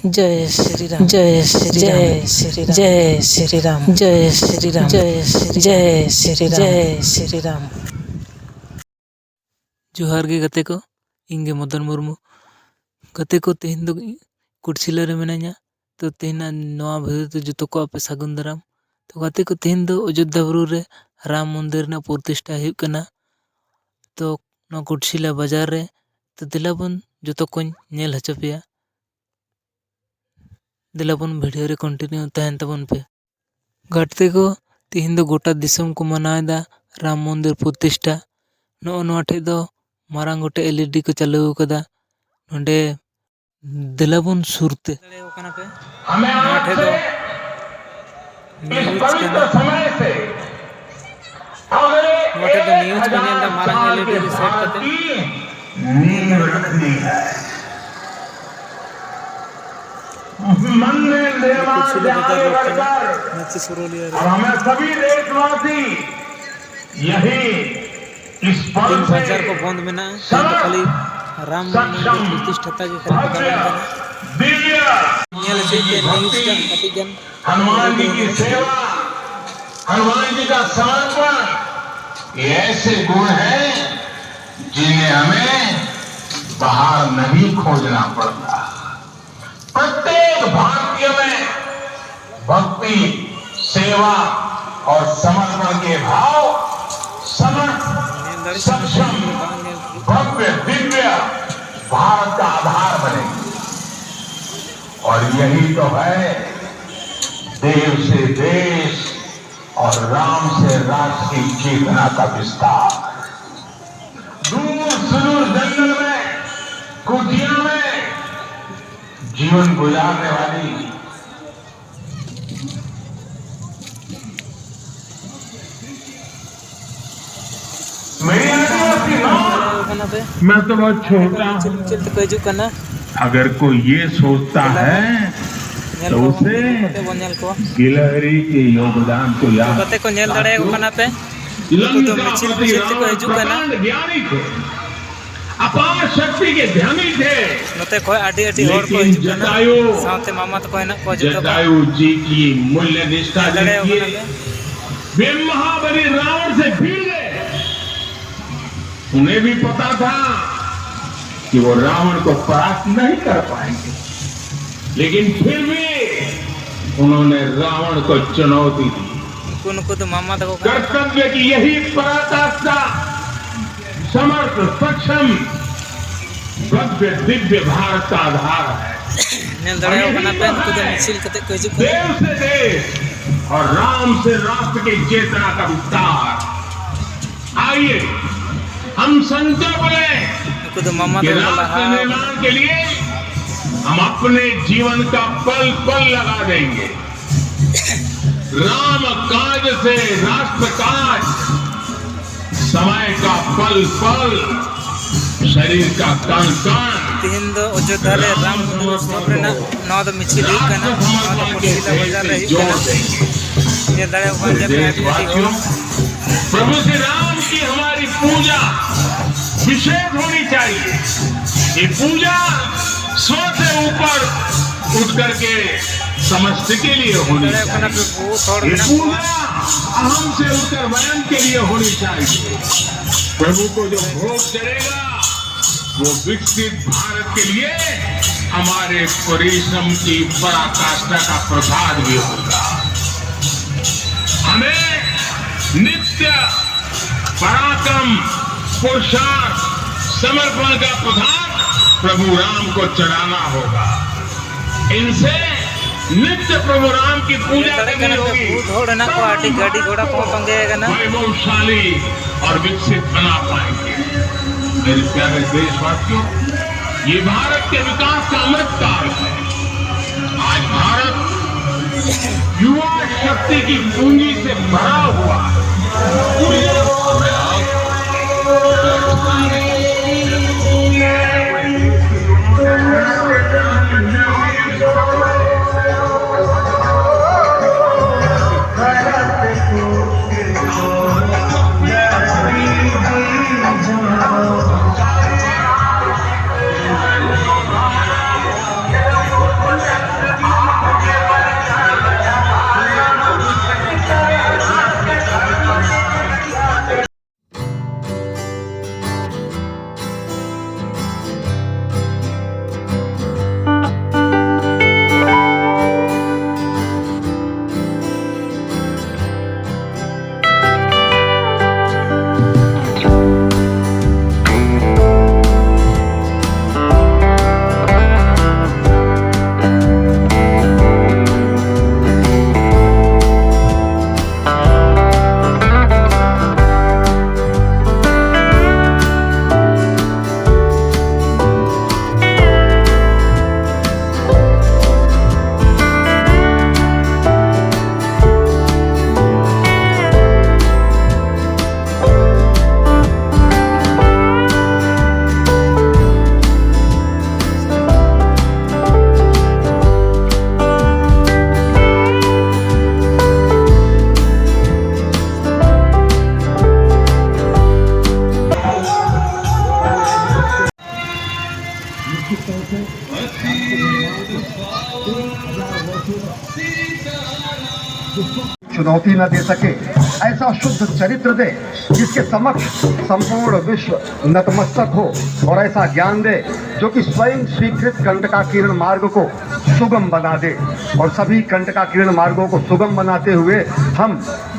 जय श्री राम जय श्री जय श्री जय श्री राम जय श्री राम जय श्री जय श्री जय श्री राम। जोहार गे गते को, इंगे मदन मुर्मू गते को तेहन दो कुर्सिला रे मेनाया। तो तेहना नवा भिडियो तो जतो को आपे सागुन दाराम। तो गते को तेहन दो अयोध्या बुरु रे राम मंदिर ना प्रतिष्ठा हुयुग कना। तो ना कुर्सिला बाजार रे तो दिलाबन जतो को नेल हचो पेया। दिलाबन भिडियो रे कंटिन्यू तहन तबन पे। गते को तेहन दो गोटा दिसम को मनाएदा राम मंदिर प्रतिष्ठा। नो नोआ ठे दो मारांग गोटे एलईडी को चालू कदा नोंडे दिलाबन सुरते नोआ ठे दो न्यूज को नेलदा मारांग एलईडी रे सेट करते नींव रखनी है। मन में निर्माण और हमें सभी देशवासी यही इस पल बाजार को बंद में ना तो खाली राम मंदिर प्रतिष्ठा के खाली बताया दिव्य हनुमान जी की सेवा, हनुमान जी का समर्पण, ये ऐसे गुण हैं जिन्हें हमें बाहर नहीं खोजना पड़ता। प्रत्येक भारतीय में भक्ति, सेवा और समर्पण के भाव समर्थ, सक्षम, भव्य, दिव्य भारत का आधार बनेगी। और यही तो है देव से देश और राम से राष्ट्र की चेतना का विस्तार। दूर सुदूर जंगल में, कुटिया में जीवन गुजारने वाली मेरी आदिवासी मैं तो बहुत छोटा हूँ। अगर कोई ये सोचता है तो उसे गिलहरी के योगदान को याद ज्ञानी थे, अपार शक्ति के ध्यानी थे। जटायु जी की मूल्य निष्ठा देखिए, वे महाबली रावण से भिड़ गए। उन्हें भी पता था कि वो रावण को परास्त नहीं कर पाएंगे, लेकिन फिर भी उन्होंने रावण को चुनौती दी। कर्तव्य की यही पराकाष्ठा समर्थ, सक्षम, भव्य, दिव्य भारत का आधार है। देव से देश और राम से राष्ट्र की चेतना का विस्तार। आइए हम संकल्प लें कि राष्ट्र निर्माण के लिए हम अपने जीवन का पल पल लगा देंगे। राम काज से राष्ट्र काज, समय का पल पल, शरीर का कण कण। तीन दो अयोध्या रे राम उत्सव रे ना दो मिছিল कना ना कुर्सिला बाजार रे ये दड़े हो। प्रभु श्री राम की हमारी पूजा विशेष होनी चाहिए। ये पूजा स्व से ऊपर उठ करके समष्टि के लिए होनी चाहिए। ये पूजा अहम से उठकर वयम के लिए होनी चाहिए। प्रभु को जो भोग चढ़ेगा वो विकसित भारत के लिए हमारे परिश्रम की पराकाष्ठा का प्रसाद भी होगा। हमें नित्य पराक्रम, पुरुषार्थ, समर्पण का प्रसाद प्रभु राम को चढ़ाना होगा। इनसे नित्य प्रभु राम की पूजा करनी होगी। वैभवशाली और विकसित बना पाएंगे। मेरे प्यारे देशवासियों, ये भारत के विकास का अमृत काल है। आज भारत युवा शक्ति की पूंजी से भरा हुआ है। चुनौती न दे सके, ऐसा शुद्ध चरित्र दे जिसके समक्ष संपूर्ण विश्व नतमस्तक हो, और ऐसा ज्ञान दे जो कि स्वयं स्वीकृत कंटकाकीर्ण मार्ग को सुगम बना दे, और सभी कंटकाकीर्ण मार्गों को सुगम बनाते हुए हम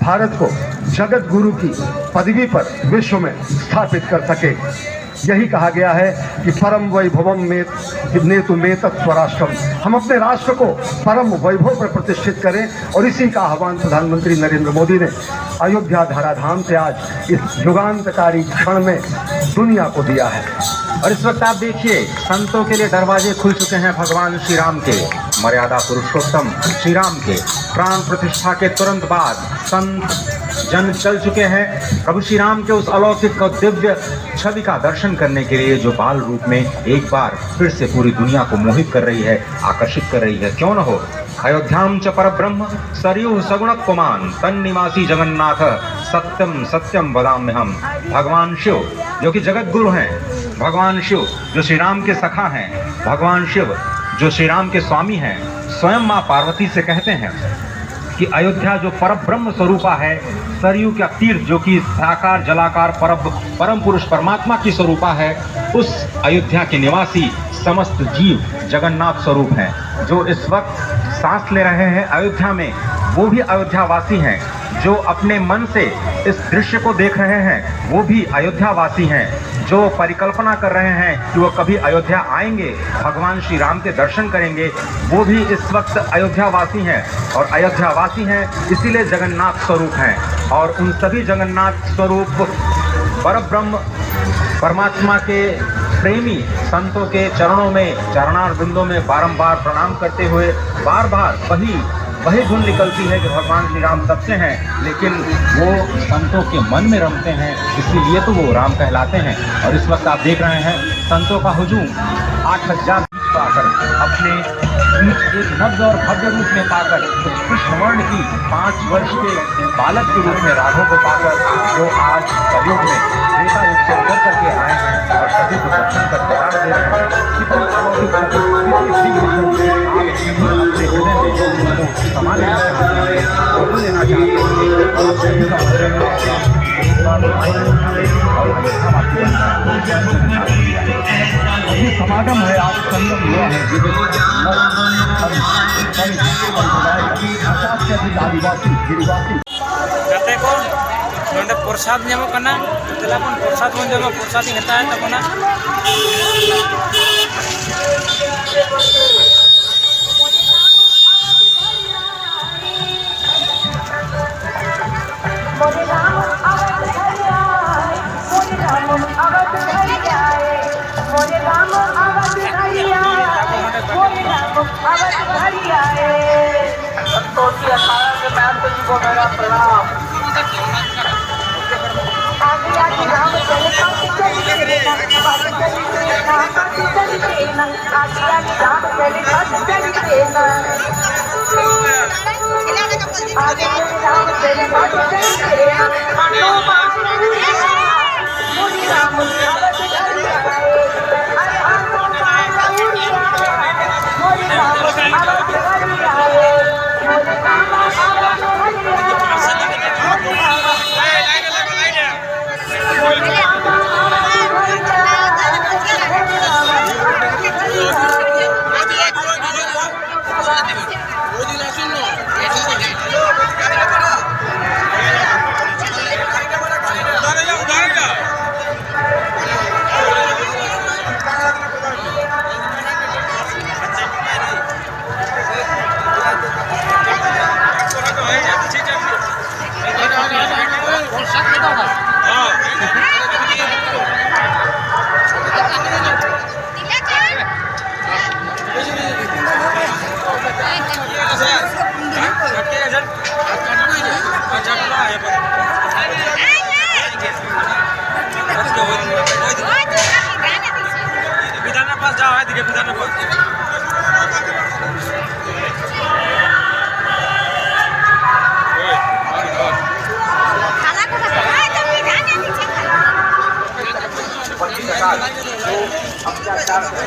भारत को जगत गुरु की पदवी पर विश्व में स्थापित कर सके। यही कहा गया है कि परम वैभवम में नेतु में स्वराष्ट्रम, हम अपने राष्ट्र को परम वैभव पर प्रतिष्ठित करें, और इसी का आह्वान प्रधानमंत्री नरेंद्र मोदी ने अयोध्या धराधाम से आज इस युगांतकारी क्षण में दुनिया को दिया है। और इस वक्त आप देखिए, संतों के लिए दरवाजे खुल चुके हैं भगवान श्री राम के, मर्यादा पुरुषोत्तम श्री राम के प्राण प्रतिष्ठा के तुरंत बाद संत जन चल चुके हैं प्रभु श्री राम के उस अलौकिक और दिव्य छवि का दर्शन करने के लिए, जो बाल रूप में एक बार फिर से पूरी दुनिया को मोहित कर रही है, आकर्षित कर रही है। क्यों न हो, अयोध्याम च परब्रह्म सरयू सगुण कुमान तन्निवासी जगन्नाथ सत्यम सत्यम वदाम्यहम। भगवान शिव जो कि जगत गुरु हैं, भगवान शिव जो श्री राम के सखा हैं, भगवान शिव जो श्री राम के स्वामी हैं, स्वयं माँ पार्वती से कहते हैं कि अयोध्या जो परब्रह्म स्वरूपा है, सरयू का तीर्थ जो कि साकार जलाकार परम पुरुष परमात्मा की स्वरूपा है, उस अयोध्या के निवासी समस्त जीव जगन्नाथ स्वरूप हैं। जो इस वक्त सांस ले रहे हैं अयोध्या में, वो भी अयोध्यावासी हैं। जो अपने मन से इस दृश्य को देख रहे हैं, वो भी अयोध्यावासी हैं। जो परिकल्पना कर रहे हैं कि वो कभी अयोध्या आएंगे, भगवान श्री राम के दर्शन करेंगे, वो भी इस वक्त अयोध्यावासी हैं। और अयोध्यावासी हैं इसीलिए जगन्नाथ स्वरूप हैं। और उन सभी जगन्नाथ स्वरूप परब्रह्म परमात्मा के प्रेमी संतों के चरणों में, चरणार बिंदों में बारंबार प्रणाम करते हुए बार बार वही धुन निकलती है कि भगवान श्री राम सबसे हैं, लेकिन वो संतों के मन में रमते हैं, इसीलिए तो वो राम कहलाते हैं। और इस वक्त आप देख रहे हैं संतों का हुजूम 8000 बीच पाकर, अपने बीच एक नव्य और भव्य रूप में पाकर, उस कृष्ण वर्ण की 5 वर्ष के बालक के रूप में राघव को पाकर, जो आज कलयुग में त्रेता युग से उतर करके आए हैं और सभी को दर्शन कर प्यार दे रहे हैं। कितनी अलौकिक अपने हृदय में समा लेना चाहते हैं और लेना चाहते हैं। समागम है, आज संगम हुआ है आदिवासी गिरिवासी गाते को नोंडे प्रसाद ᱧᱟᱢᱚᱜ ᱠᱟᱱᱟ ᱛᱮᱞᱟ ᱵᱚᱱ प्रसाद ᱵᱚᱱ ᱡᱚᱢᱟ प्रसाद ᱤᱧ ᱦᱟᱛᱟᱣ ᱛᱟᱵᱚᱱᱟ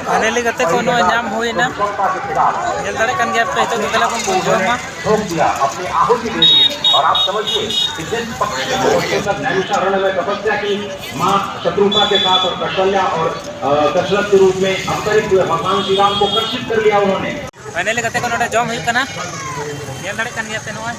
फाइनली गते कोनो नाम होइना जल दाड़े कान गया पे तो गला कोन बुझो मा ठोक दिया, अपनी आहुति दे दी और आप समझिए कि जिस पक्ष ने वर्षों तक नैमिषारण्य में तपस्या की, माँ शत्रुघ्न के साथ और कौशल्या और दशरथ के रूप में अवतरित हुए भगवान श्री राम को कर्षित कर लिया उन्होंने। फाइनली कते को नोडे जॉम हुई कना नेल दाड़े कन गया ते नोय